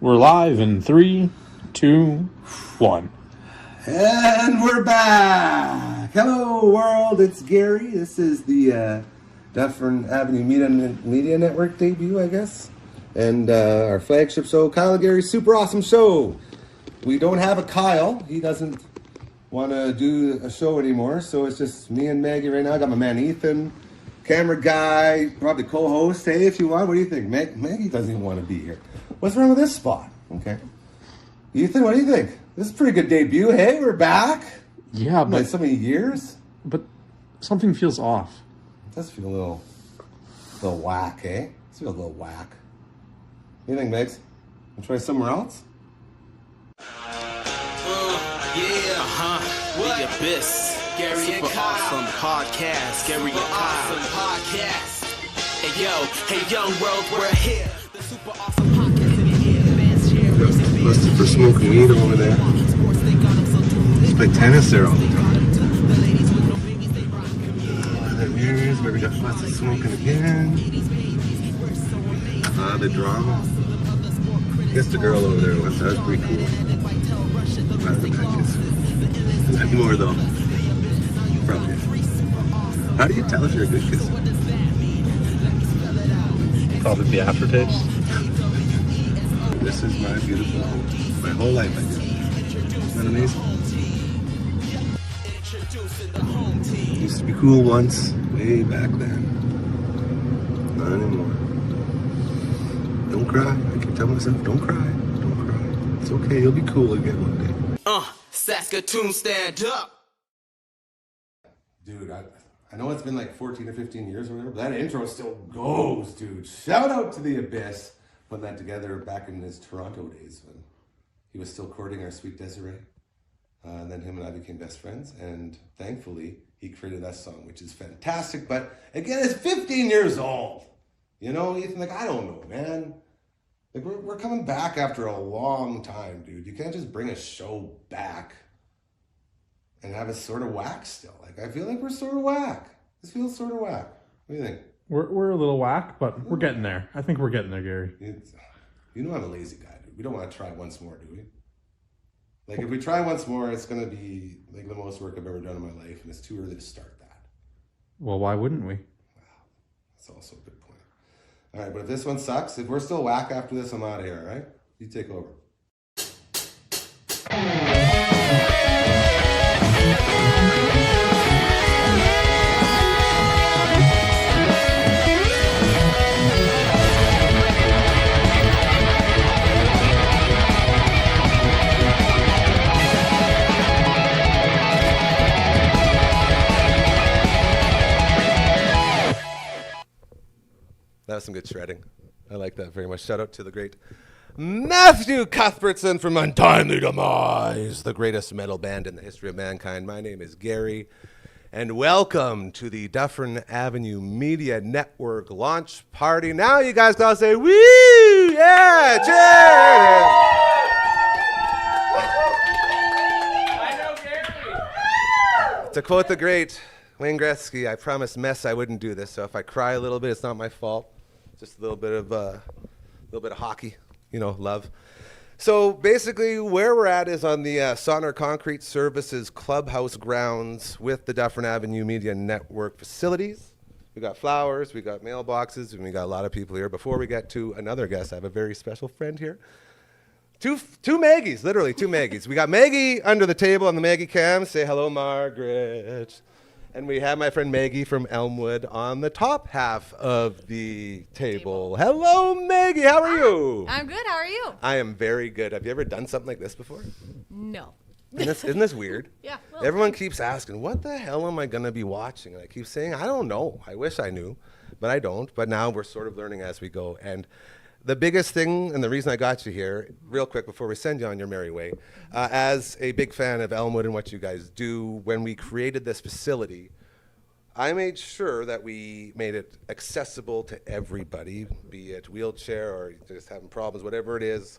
We're live in 3, 2, 1. And we're back! Hello, world. It's Gary. This is the Dufferin Avenue Media Network debut, I guess. And our flagship show, Kyle and Gary's Super Awesome Show. We don't have a Kyle. He doesn't want to do a show anymore, so it's just me and Maggie right now. I got my man Ethan, camera guy, probably co-host. Hey, if you want. What do you think? Maggie doesn't even want to be here. What's wrong with this spot? Okay. Ethan, what do you think? This is a pretty good debut. Hey, we're back. Yeah, but So many years. but something feels off. It does feel a little whack, eh? It feels a little whack. What do you think, Megs? We'll try somewhere else? The Abyss, Gary Super and Kyle. Awesome podcast, Gary Super and Kyle. Awesome podcast. Hey young world, we're here. The Super Awesome podcast in here. Busted for smoking weed over there. Just play tennis there all the time. Here's where we got busted smoking again. The drama. I guess the girl over there was pretty cool. Not the matches. Not more though. Probably. How do you tell if you're a good kisser? Probably the aftertaste. This is my beautiful home. My whole life I did. Isn't that amazing? Used to be cool once, way back then. Not anymore. Don't cry. I keep telling myself, don't cry. Don't cry. It's okay, you'll be cool again one day. Saskatoon, stand up. Dude, I know it's been like 14 or 15 years or whatever, but that intro still goes, dude. Shout out to the Abyss. Putting that together back in his Toronto days when he was still courting our sweet Desiree. And then him and I became best friends. And thankfully, he created that song, which is fantastic. But again, it's 15 years old. You know, Ethan, like, I don't know, man. Like, we're coming back after a long time, dude. You can't just bring a show back and have it sort of whack still. Like, I feel like we're sort of whack. This feels sort of whack. What do you think? We're a little whack, but we're getting there. I think we're getting there, Gary. You know I'm a lazy guy, dude. We don't want to try once more, do we? Like, if we try once more, it's going to be like the most work I've ever done in my life, and it's too early to start that. Well, why wouldn't we? Wow, that's also a good point. All right, but if this one sucks, if we're still whack after this, I'm out of here, all right? You take over. That was some good shredding. I like that very much. Shout out to the great Matthew Cuthbertson from Untimely Demise, the greatest metal band in the history of mankind. My name is Gary, and welcome to the Dufferin Avenue Media Network launch party. Now you guys gotta say, woo! Yeah! Cheers! I know Gary. To quote the great Wayne Gretzky, I promised Mess I wouldn't do this, so if I cry a little bit, it's not my fault. Just a little bit of hockey, you know, love. So basically, where we're at is on the Sonner Concrete Services Clubhouse grounds with the Dufferin Avenue Media Network facilities. We got flowers, we got mailboxes, and we got a lot of people here. Before we get to another guest, I have a very special friend here. Two Maggies, literally two Maggies. We got Maggie under the table on the Maggie cam. Say hello, Margaret. And we have my friend Maggie from Elmwood on the top half of the table. Hello, Maggie. How are you? I'm good. How are you? I am very good. Have you ever done something like this before? No. Isn't this weird? Yeah. Well, Everyone keeps asking, what the hell am I going to be watching? And I keep saying, I don't know. I wish I knew, but I don't. But now we're sort of learning as we go. And the biggest thing, and the reason I got you here, real quick before we send you on your merry way, as a big fan of Elmwood and what you guys do, when we created this facility, I made sure that we made it accessible to everybody, be it wheelchair or just having problems, whatever it is.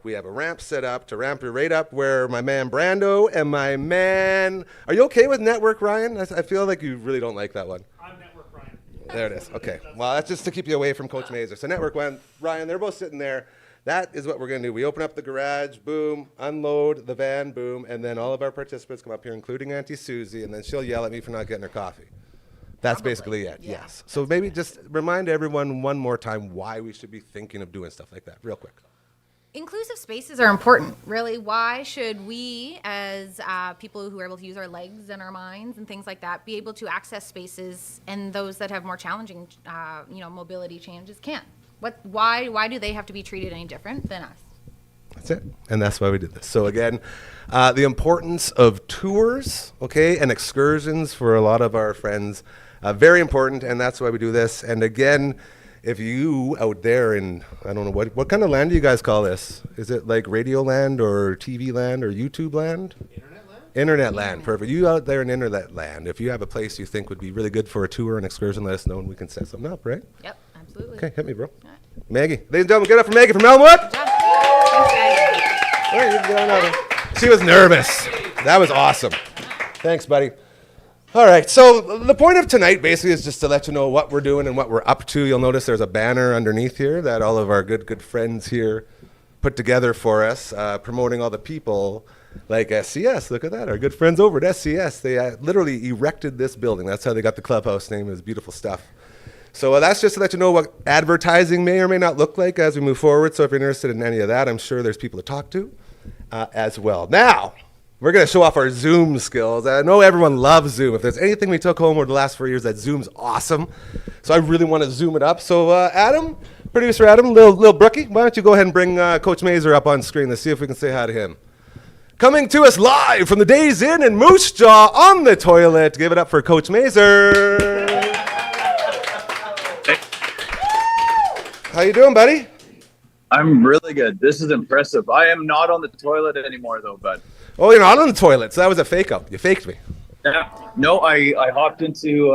We have a ramp set up to ramp you right up where my man Brando and my man... Are you okay with Network Ryan? I feel like you really don't like that one. I'm Network Ryan. There it is. Okay. Well, that's just to keep you away from Coach Mazer. So Network Ryan, they're both sitting there. That is what we're going to do. We open up the garage, boom, unload the van, boom, and then all of our participants come up here, including Auntie Susie, and then she'll yell at me for not getting her coffee. That's basically it, yeah. yes. So maybe just remind everyone one more time why we should be thinking of doing stuff like that, real quick. Inclusive spaces are important, really. Why should we, as people who are able to use our legs and our minds and things like that, be able to access spaces, and those that have more challenging, mobility changes can't? Why do they have to be treated any different than us? That's it, and that's why we did this. So again, the importance of tours, okay, and excursions for a lot of our friends, very important, and that's why we do this. And again, if you out there in, I don't know, what kind of land do you guys call this? Is it like radio land or TV land or YouTube land? Internet land? Internet land, perfect. You out there in internet land, if you have a place you think would be really good for a tour and excursion, let us know and we can set something up, right? Yep, absolutely. Okay, hit me, bro. All right. Maggie. Ladies and gentlemen, get up for Maggie from Elmwood. Thanks, guys. All right, you can get on over. She was nervous. That was awesome. Thanks, buddy. All right, so the point of tonight basically is just to let you know what we're doing and what we're up to. You'll notice there's a banner underneath here that all of our good friends here put together for us, promoting all the people like SCS. Look at that, our good friends over at SCS. They literally erected this building. That's how they got the clubhouse name. It's beautiful stuff. So that's just to let you know what advertising may or may not look like as we move forward. So if you're interested in any of that, I'm sure there's people to talk to as well. Now, we're going to show off our Zoom skills. I know everyone loves Zoom. If there's anything we took home over the last 4 years, that Zoom's awesome. So I really want to zoom it up. So Adam, producer Adam, little Brookie, why don't you go ahead and bring Coach Mazer up on screen. Let's see if we can say hi to him. Coming to us live from the Days Inn in Moose Jaw on the toilet. Give it up for Coach Mazer. How you doing, buddy? I'm really good. This is impressive. I am not on the toilet anymore, though, bud. Oh, you're not on the toilet, so that was a fake out. You faked me. Yeah. No, I hopped into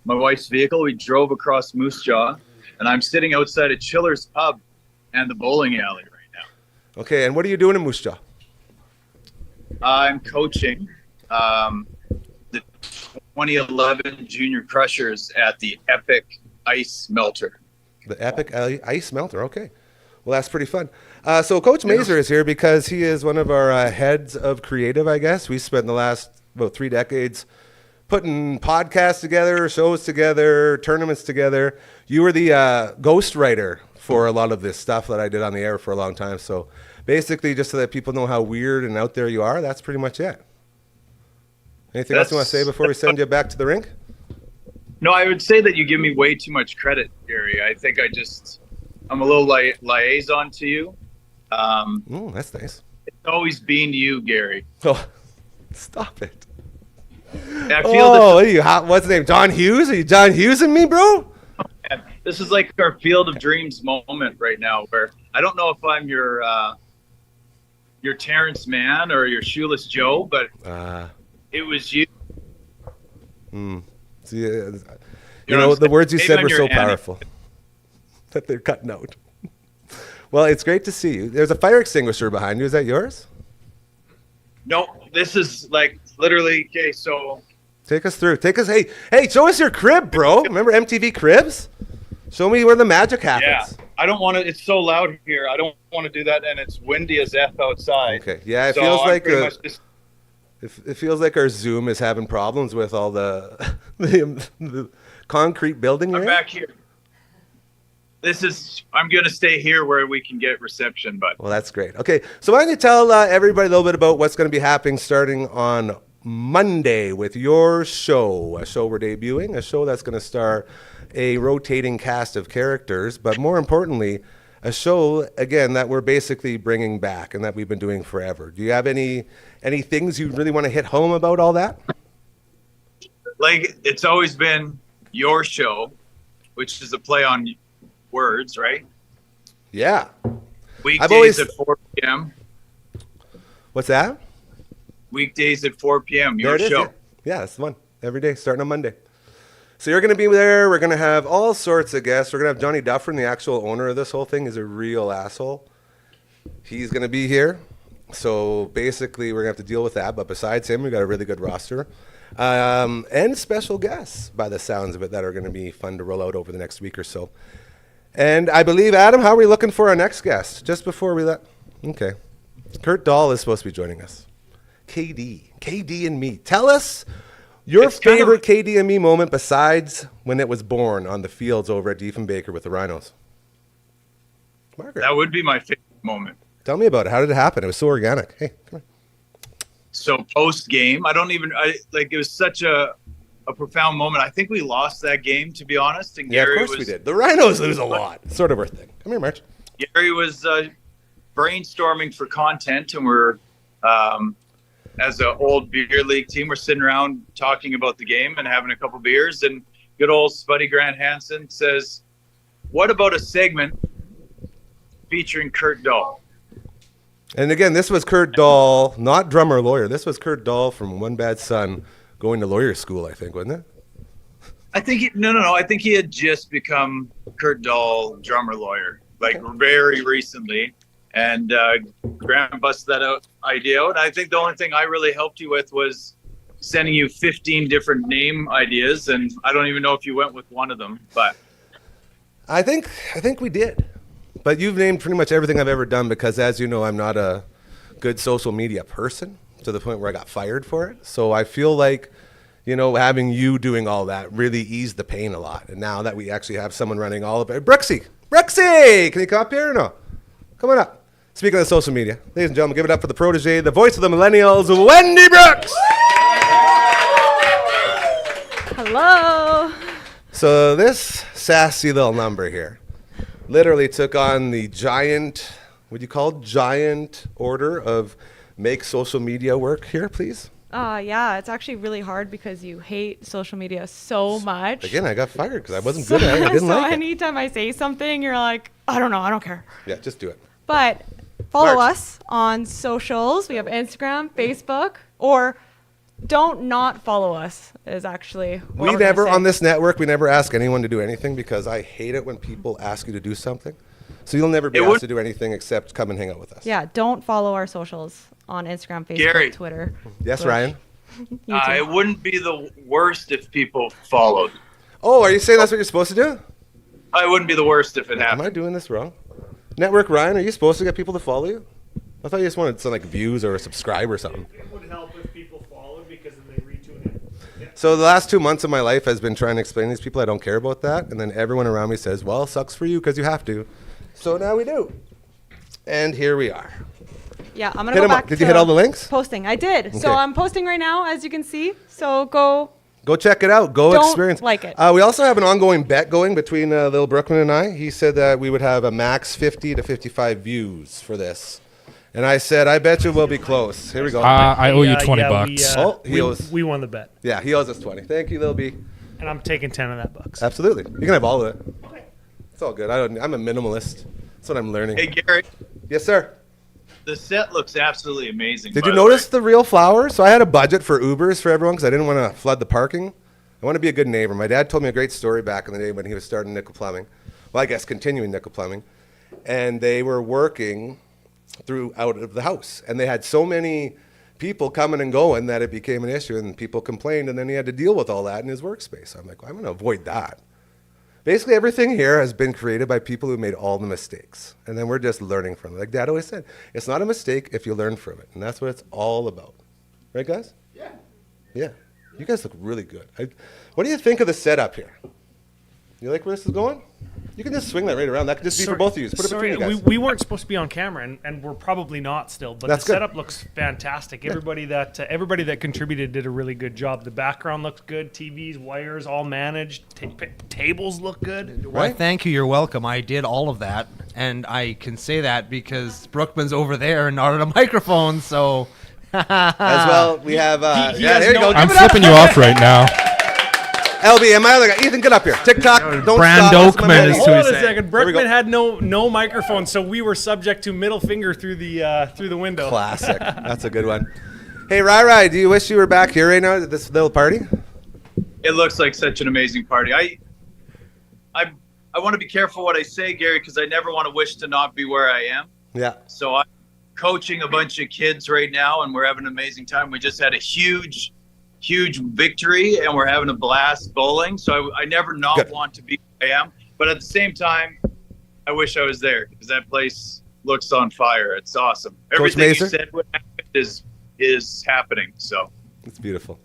my wife's vehicle. We drove across Moose Jaw, and I'm sitting outside a Chiller's Pub and the bowling alley right now. Okay, and what are you doing in Moose Jaw? I'm coaching the 2011 Junior Crushers at the Epic Ice Melter. The Epic Ice Melter, okay. Well, that's pretty fun. So Coach Mazer is here because he is one of our heads of creative, I guess. We spent the last about 3 decades putting podcasts together, shows together, tournaments together. You were the ghost writer for a lot of this stuff that I did on the air for a long time. So basically, just so that people know how weird and out there you are, that's pretty much it. Anything else you want to say before we send you back to the rink? No, I would say that you give me way too much credit, Gary. I think I'm a little liaison to you. Oh, that's nice. It's always been you, Gary. Oh, stop it. I feel What's his name? John Hughes? Are you John Hughes and me, bro? this is like our Field of Dreams moment right now, where I don't know if I'm your Terrence Mann or your Shoeless Joe, but it was you. See, you know, the words you said were so powerful that they're cutting out. Well, it's great to see you. There's a fire extinguisher behind you. Is that yours? No, this is like literally, okay, so. Take us through. Hey, show us your crib, bro. Remember MTV Cribs? Show me where the magic happens. Yeah, I don't want to, it's so loud here. I don't want to do that, and it's windy as F outside. Okay, yeah, it so feels like it feels like our Zoom is having problems with all the the concrete building. I'm back here. I'm going to stay here where we can get reception, but. Well, that's great. Okay, so why don't you tell everybody a little bit about what's going to be happening starting on Monday with your show, a show we're debuting, a show that's going to star a rotating cast of characters, but more importantly, a show, again, that we're basically bringing back and that we've been doing forever. Do you have any things you really want to hit home about all that? Like, it's always been your show, which is a play on words, right? Yeah. Weekdays at 4 p.m. What's that? Weekdays at 4 p.m. Your show. Yeah, it's fun. Every day, starting on Monday. So you're going to be there. We're going to have all sorts of guests. We're going to have Johnny Dufferin, the actual owner of this whole thing. Is a real asshole. He's going to be here. So basically, we're going to have to deal with that. But besides him, we've got a really good roster. And special guests, by the sounds of it, that are going to be fun to roll out over the next week or so. And I believe, Adam, how are we looking for our next guest? Just before we let... Okay. Kurt Dahl is supposed to be joining us. KD and me. Tell us your favorite KD and me moment besides when it was born on the fields over at Diefenbaker with the Rhinos. Margaret. That would be my favorite moment. Tell me about it. How did it happen? It was so organic. Hey, come on. So post game, it was such a profound moment. I think we lost that game, to be honest. And Yeah, Gary of course we did. The Rhinos lose a lot. Sort of our thing. Come here, March. Gary was brainstorming for content, and we're, as an old beer league team, we're sitting around talking about the game and having a couple beers. And good old Spuddy Grant Hansen says, "What about a segment featuring Kurt Dahl?" And again, this was Kurt Dahl, not drummer lawyer. This was Kurt Dahl from One Bad Son going to lawyer school, I think, wasn't it? I think I think he had just become Kurt Dahl, drummer lawyer, very recently. And Grant busted that idea out. I think the only thing I really helped you with was sending you 15 different name ideas, and I don't even know if you went with one of them, but I think we did. But you've named pretty much everything I've ever done because, as you know, I'm not a good social media person to the point where I got fired for it. So I feel like, having you doing all that really eased the pain a lot. And now that we actually have someone running all of it. Brooksy, can you come up here or no? Come on up. Speaking of social media, ladies and gentlemen, give it up for the protege, the voice of the millennials, Wendy Brooks. Hello. So this sassy little number here literally took on the giant order of make social media work here, please. Yeah, it's actually really hard because you hate social media so much. Again, I got fired because I wasn't good at it. I didn't like it. So anytime I say something, you're like, I don't know, I don't care. Yeah, just do it. But follow March. us on socials. We have Instagram, Facebook, or don't not follow us is actually what we're gonna say. On this network, we never ask anyone to do anything because I hate it when people ask you to do something. So you'll never be asked to do anything except come and hang out with us. Yeah, don't follow our socials on Instagram, Facebook, Gary. Twitter. Yes, Twitch. Ryan? it wouldn't be the worst if people followed. Oh, are you saying that's what you're supposed to do? It wouldn't be the worst if it Am happened. I doing this wrong? Network Ryan, are you supposed to get people to follow you? I thought you just wanted some views or a subscribe or something. It would help if people followed because then they retune it. Yeah. So the last 2 months of my life has been trying to explain to these people I don't care about that. And then everyone around me says, well, sucks for you because you have to. So now we do. And here we are. Yeah, I'm going Hit to go 'em up. back Did you hit all the links? Posting. I did. So Okay. I'm posting right now, as you can see. So go. Go check it out. Go Don't experience. like it. We also have an ongoing bet going between Lil Brookman and I. He said that we would have a max 50 to 55 views for this. And I said, I bet you we'll be close. Here we go. I owe you 20 bucks. He won the bet, Yeah, he owes us 20. Thank you, Lil B. and I'm taking 10 of that bucks. Absolutely. You can have all of it. Okay. It's all good. I'm a minimalist. That's what I'm learning. Hey, Gary, Yes, sir. the set looks absolutely amazing. Did by you the notice way. the real flowers? So I had a budget for Ubers for everyone because I didn't want to flood the parking. I want to be a good neighbor. My dad told me a great story back in the day when he was starting nickel plumbing. Well, I guess continuing nickel plumbing. And they were working out of the house. And they had so many people coming and going that it became an issue and people complained. And then he had to deal with all that in his workspace. I'm like, well, I'm going to avoid that. Basically, everything here has been created by people who made all the mistakes. And then we're just learning from it. Like Dad always said, it's not a mistake if you learn from it. And that's what it's all about. Right, guys? Yeah. Yeah. You guys look really good. What do you think of the setup here? You like where this is going? You can just swing that right around. That could just be for both of you. Just put it between you guys. We weren't supposed to be on camera, and we're probably not still. But That's the good. setup looks fantastic. Everybody that contributed did a really good job. The background looks good. TVs, wires, all managed. Tables look good. Why, thank you. You're welcome. I did all of that, and I can say that because Brookman's over there and not on a microphone. So, As well, we have. He Yeah, has there you no- go. I'm Give it up. flipping you off right now. LB, am I other guy? Ethan, get up here. TikTok. Don't Brand stop. That's my Oakman man. is Hold who on he's a saying. second. There we go. Brookman had no microphone, so we were subject to middle finger through the window. Classic. That's a good one. Hey, Rai, do you wish you were back here right now at this little party? It looks like such an amazing party. I want to be careful what I say, Gary, because I never want to wish to not be where I am. Yeah. So I'm coaching a bunch of kids right now, and we're having an amazing time. We just had a huge victory, and we're having a blast bowling. So I never not Good. want to be where I am. But at the same time, I wish I was there because that place looks on fire. It's awesome. Coach Everything you Mazer? said would happen is happening. So It's beautiful.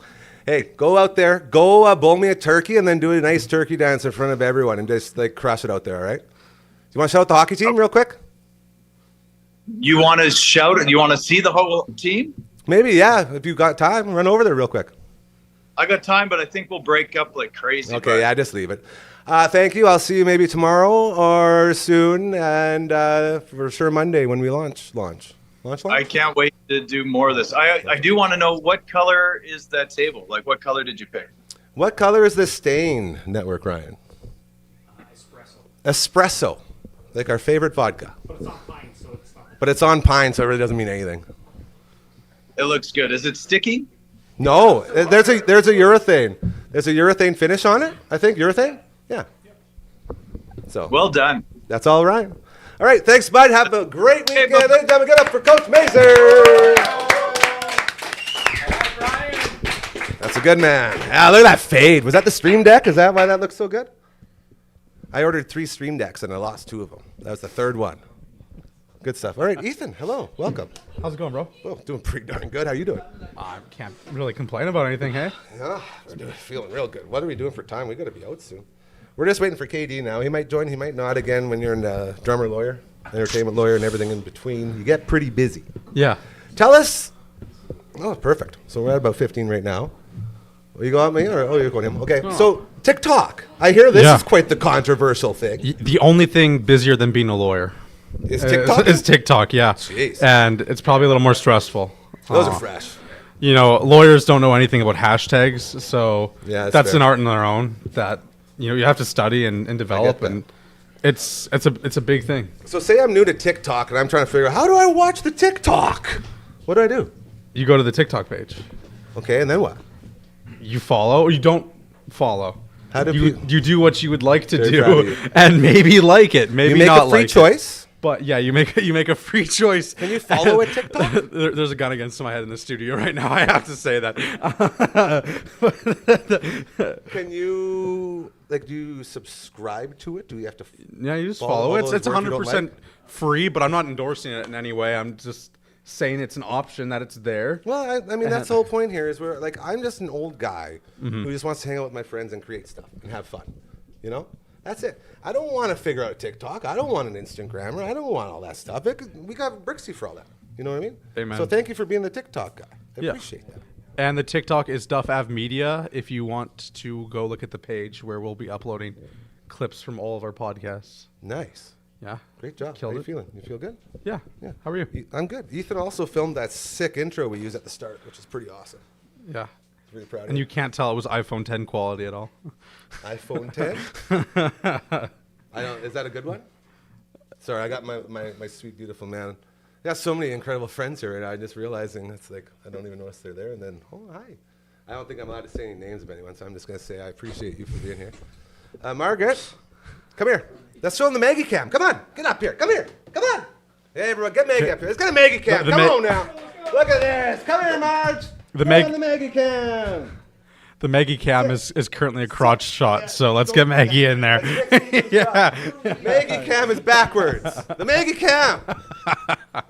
Hey, go out there, go bowl me a turkey, and then do a nice turkey dance in front of everyone, and just like crush it out there. All right? You want to shout out the hockey team real quick? you want to shout it? You want to see the whole team? Maybe, yeah. If you've got time, run over there real quick. I got time, but I think we'll break up like crazy. Okay, yeah, just leave it. Thank you. I'll see you maybe tomorrow or soon, and for sure Monday when we launch. I can't wait to do more of this. I do want to know, what color is that table? Like, what color did you pick? What color is the stain network, Ryan? Espresso. Like our favorite vodka. But it's on pine, so it's not. But it's on pine, so it really doesn't mean anything. It looks good. Is it sticky? No, there's a urethane. There's a urethane finish on it. I think urethane. Yeah. So Well done. that's all right. All right, thanks, bud. Have a great weekend. Ladies and gentlemen, get up for Coach Mazer. That's a good man. Ah, look at that fade. Was that the Stream Deck? Is that why that looks so good? I ordered 3 Stream Decks and I lost 2 of them. That was the 3rd one. Good stuff. All right, Ethan, hello. Welcome. How's it going, bro? Oh, doing pretty darn good. How you doing? I can't really complain about anything, hey? Yeah, we're feeling real good. What are we doing for time? We got to be out soon. We're just waiting for KD now. He might join, he might not. Again, when you're a drummer lawyer, entertainment lawyer, and everything in between, you get pretty busy. Yeah. Tell us. Oh, perfect. So we're at about 15 right now. You go at me, or you're going him? Okay. So TikTok. I hear this Yeah. is quite the controversial thing. The only thing busier than being a lawyer Is TikTok? is TikTok, yeah. Jeez. And it's probably a little more stressful. Those are fresh. You know, lawyers don't know anything about hashtags, so Yeah, that's that's fair. an art in their own that you have to study and develop, that. and it's a big thing. So say I'm new to TikTok and I'm trying to figure out how do I watch the TikTok? What do I do? You go to the TikTok page, Okay, and then what? you follow or you don't follow. How do you do what you would like to Very proud of do, you. and maybe like it, maybe You make not a free like it. choice. But yeah, you make a free choice. Can you follow a TikTok? There's a gun against my head in the studio right now. I have to say that. Can you do you subscribe to it? Do you have to? Yeah, you just Follow follow all it. those It's words you don't 100% like? free, but I'm not endorsing it in any way. I'm just saying it's an option that it's there. Well, I mean that's the whole point here. Is where like I'm just an old guy who just wants to hang out with my friends and create stuff and have fun. You know, that's it. I don't want to figure out TikTok. I don't want an Instagrammer. I don't want all that stuff. We got Brixie for all that. You know what I mean? Amen. So thank you for being the TikTok guy. I Yeah. appreciate that. And the TikTok is Duff Av Media. If you want to go look at the page where we'll be uploading clips from all of our podcasts. Nice. Yeah. Great job. Killed How you it. feeling? You feel good? Yeah. Yeah. How are you? I'm good. Ethan also filmed that sick intro we use at the start, which is pretty awesome. Yeah. Really proud of And you can't tell it was iPhone 10 quality at all. iPhone 10. I don't. Is that a good one? Sorry, I got my sweet beautiful man. I got so many incredible friends here, and I'm just realizing it's like I don't even notice they're there. And then hi. I don't think I'm allowed to say any names of anyone, so I'm just gonna say I appreciate you for being here. Margaret, come here. Let's show them the Maggie Cam. Come on, get up here. Come here. Come on. Hey everyone, get Maggie up here. Let's get a Maggie Cam. The Come Ma- on now. Look at this. Come here, Marge. The Come on, Mag- the Maggie Cam. The Maggie Cam is currently a crotch shot, so let's get Maggie in there. Yeah. Maggie Cam is backwards. The Maggie Cam.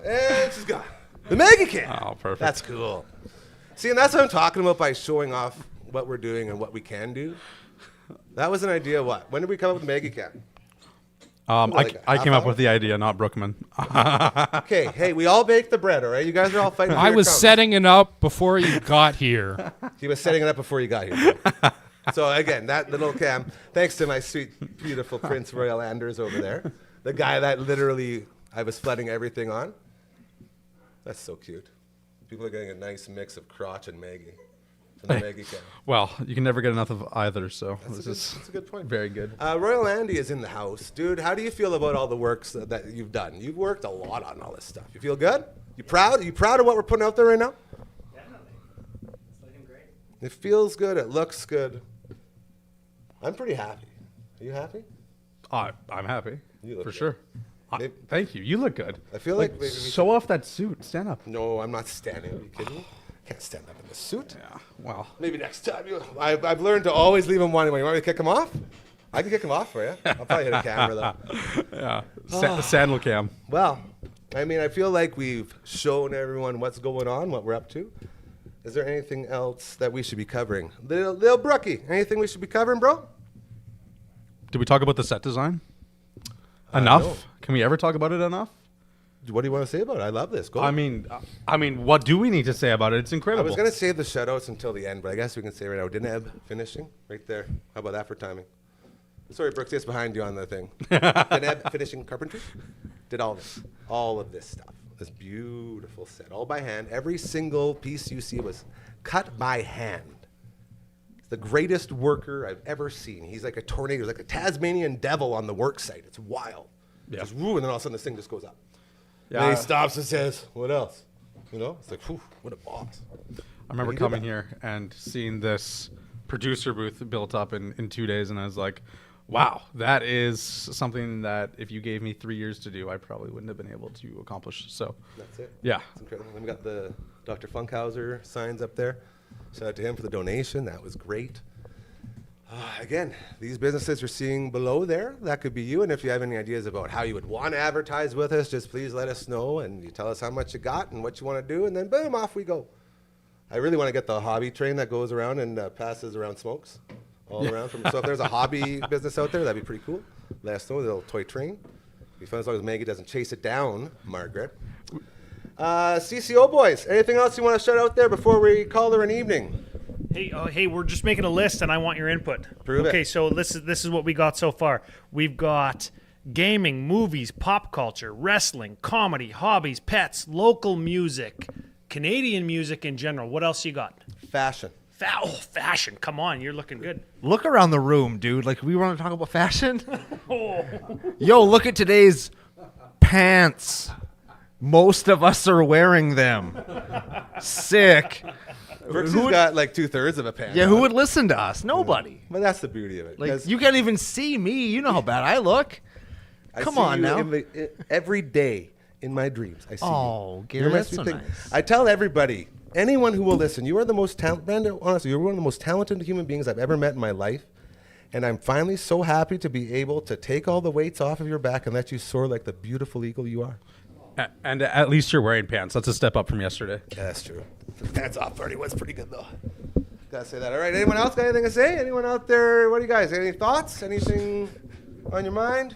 And she's gone. The Maggie Cam. Oh, perfect. That's cool. See, and that's what I'm talking about by showing off what we're doing and what we can do. That was an idea. What? When did we come up with Maggie Cam? Like a I half came up hour? with the idea, not Brookman. Okay, hey, we all baked the bread, all right? You guys are all fighting. for I your was crumbs. setting it up before you got here. He was setting it up before you got here. So again, that little cam, thanks to my sweet, beautiful Prince Royal Anders over there, the guy that literally I was flooding everything on. That's so cute. People are getting a nice mix of crotch and Maggie from the Maggie cam. Well, you can never get enough of either, so this That's a good point. very good. Royal Andy is in the house. Dude, how do you feel about all the works that you've done? You've worked a lot on all this stuff. You feel good? You proud? Are you proud of what we're putting out there right now? Definitely. It's looking great. It feels good. It looks good. I'm pretty happy. Are you happy? I'm happy, You look for good. sure. Maybe- Thank you. You look good. I feel like maybe we show off that suit. Stand up. No, I'm not standing. Are you kidding me? Can't stand up in this suit. Yeah. Well, Maybe next time. I've learned to always leave him wanting. You want me to kick him off? I can kick him off for you. I'll probably hit a camera though. Yeah. Sandal cam. Well, I mean, I feel like we've shown everyone what's going on, what we're up to. Is there anything else that we should be covering? Lil Brookie, anything we should be covering, bro? Did we talk about the set design? No. Enough? Can we ever talk about it enough? What do you want to say about it? I love this. Go. I mean, what do we need to say about it? It's I incredible. was going to save the shoutouts until the end, but I guess we can say right now. Deneb finishing right there. How about that for timing? Sorry, Brooks, it's behind you on the thing. Deneb finishing carpentry. Did all of this stuff. This beautiful set, all by hand. Every single piece you see was cut by hand. He's the greatest worker I've ever seen. He's like a tornado, he's like a Tasmanian devil on the work site. It's wild. Yeah. Just woo, and then all of a sudden this thing just goes up. Yeah. And then he stops and says, "What else?" You know, it's like, whew, what a boss. I remember He did coming that. here and seeing this producer booth built up in 2 days, and I was like, wow, that is something that if you gave me 3 years to do, I probably wouldn't have been able to accomplish. So, That's it. yeah. It's incredible. Then we got the Dr. Funkhauser signs up there. Shout out to him for the donation. That was great. Again, these businesses you're seeing below there, that could be you. And if you have any ideas about how you would want to advertise with us, just please let us know. And you tell us how much you got and what you want to do. And then boom, off we go. I really want to get the hobby train that goes around and passes around smokes all around. So if there's a hobby business out there, that'd be pretty cool. Let us know, the little toy train. Be fun as long as Maggie doesn't chase it down, Margaret. CCO boys, anything else you want to shout out there before we call her an evening? Hey, we're just making a list, and I want your input. Prove it. Okay, so this is what we got so far. We've got gaming, movies, pop culture, wrestling, comedy, hobbies, pets, local music, Canadian music in general. What else you got? Fashion. Fashion. Come on, you're looking good. Look around the room, dude. Like, we want to talk about fashion? Yo, look at today's pants. Most of us are wearing them. Sick. Brooks has got like 2/3 of a pan. Yeah, who would listen to us? Nobody. But that's the beauty of it. Like, 'cause you can't even see me. You know how bad I look. I Come see on you now. Every day in my dreams, I see Oh, you. Gary, You're my that's sweet so thing. nice. I tell everybody, anyone who will listen, you are the most talented, Brenda, honestly, you're one of the most talented human beings I've ever met in my life. And I'm finally so happy to be able to take all the weights off of your back and let you soar like the beautiful eagle you are. And at least you're wearing pants. That's a step up from yesterday. Yeah, that's true. The pants off already was pretty good, though. Gotta say that. All right, anyone else got anything to say? Anyone out there? What do you guys? Any thoughts? Anything on your mind?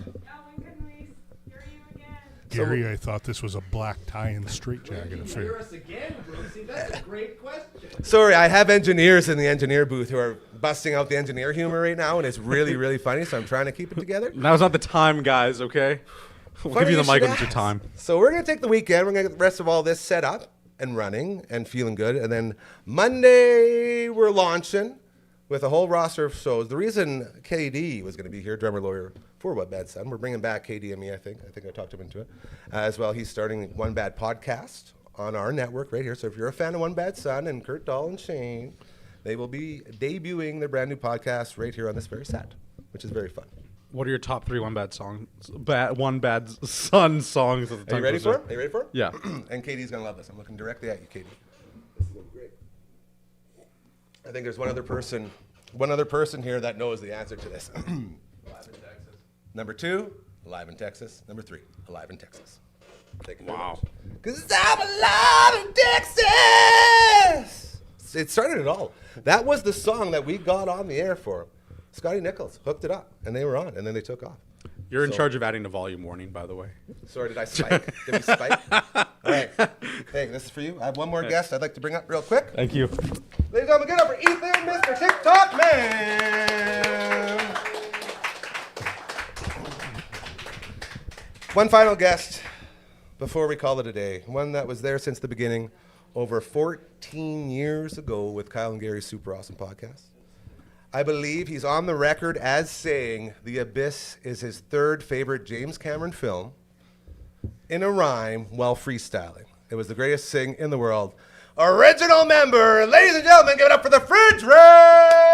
Gary, I thought this was a black tie and straitjacket affair. That's a great question. Sorry, I have engineers in the engineer booth who are busting out the engineer humor right now, and it's really, really funny, so I'm trying to keep it together. Now's not the time, guys, okay? We'll Funny give you the mic should when it's your ask. time. So we're going to take the weekend. We're going to get the rest of all this set up and running and feeling good. And then Monday, we're launching with a whole roster of shows. The reason KD was going to be here, drummer lawyer for One Bad Son, we're bringing back KD and me, I think. I think I talked him into it. As well, he's starting One Bad Podcast on our network right here. So if you're a fan of One Bad Son and Kurt Dahl and Shane, they will be debuting their brand new podcast right here on this very set, which is very fun. What are your top 3 One Bad Son songs of the time? Are you ready for it? Are you ready for it? Yeah. And Katie's going to love this. I'm looking directly at you, Katie. This is going to be great. I think there's one other person here that knows the answer to this. Alive in Texas. Number 2, Alive in Texas. Number 3, Alive in Texas. Thank you very much. Because I'm alive in Texas! It started it all. That was the song that we got on the air for. Scotty Nichols hooked it up, and they were on, and then they took off. You're in charge of adding a volume warning, by the way. Sorry, did I spike? Did we spike? All right. Hey, this is for you. I have one more guest I'd like to bring up real quick. Thank you. Ladies and gentlemen, get up for Ethan, Mr. TikTok Man. One final guest before we call it a day. One that was there since the beginning, over 14 years ago with Kyle and Gary's Super Awesome Podcast. I believe he's on the record as saying The Abyss is his 3rd favorite James Cameron film in a rhyme while freestyling. It was the greatest thing in the world. Original member, ladies and gentlemen, give it up for the Fridge Rack!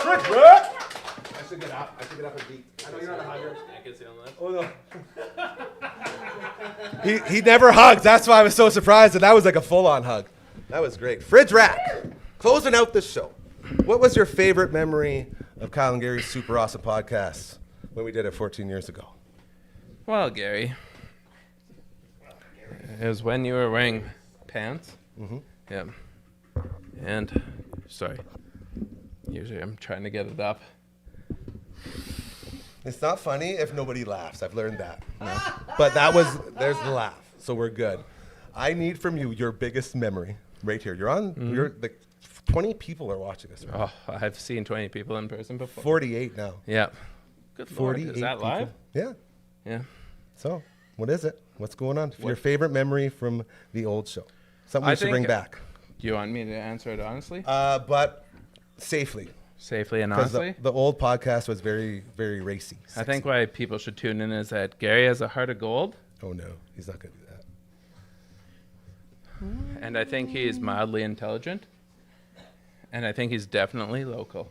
Fridge Rack! I should get up and beat. I know you're not a hugger. I can sit on that. Oh no. He never hugs. That's why I was so surprised that was like a full-on hug. That was great. Fridge Rack, closing out the show. What was your favorite memory of Kyle and Gary's Super Awesome podcast when we did it 14 years ago? Well, Gary, it was when you were wearing pants. Mm-hmm. Yeah. And, sorry. Usually I'm trying to get it up. It's not funny if nobody laughs. I've learned that. But there's the laugh. So we're good. I need from you your biggest memory right here. You're on, you're like 20 people are watching us right now. Oh, I've seen 20 people in person before. 48 now. Yeah. Good Lord. 48 Is that people. live? Yeah. Yeah. So, what is it? What's going on? Your favorite memory from the old show? Something I we should bring think- back. Do you want me to answer it honestly? But safely. Safely and Because honestly? the old podcast was very, very racy. I think why people should tune in is that Gary has a heart of gold. Oh, no. He's not going to do that. And I think he's mildly intelligent. And I think he's definitely local.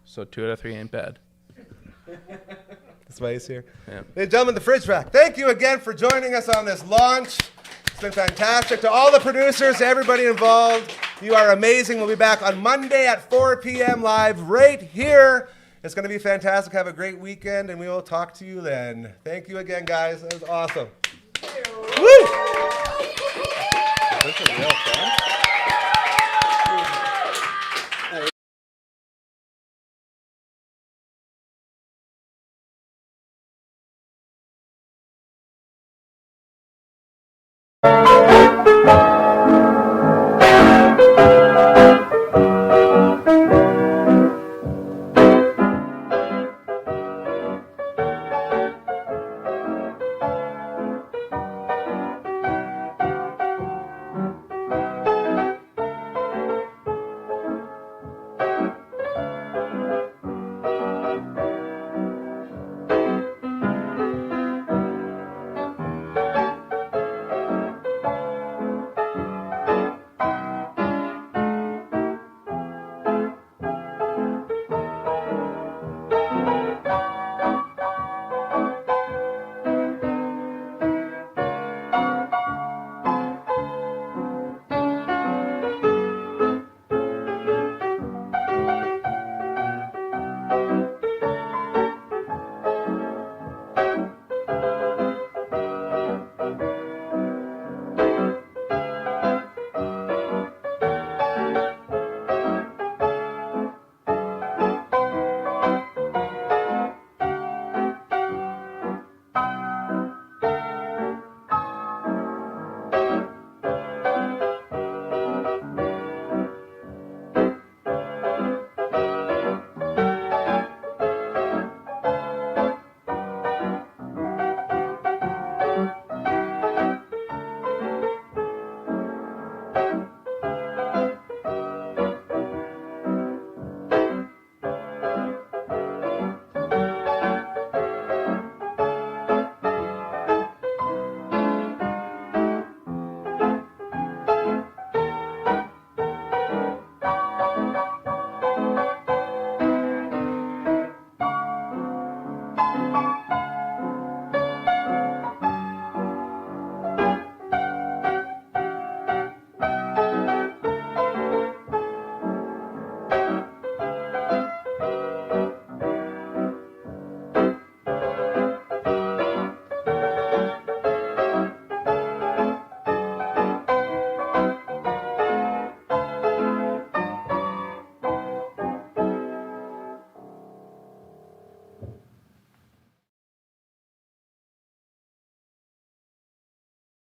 So 2 out of 3 ain't bad. That's why he's here. Yeah. Ladies and gentlemen, the Fridge Rack. Thank you again for joining us on this launch. It's been fantastic. To all the producers, to everybody involved, you are amazing. We'll be back on Monday at 4 p.m. live right here. It's going to be fantastic. Have a great weekend, and we will talk to you then. Thank you again, guys. That was awesome. Woo! Is this a real fan?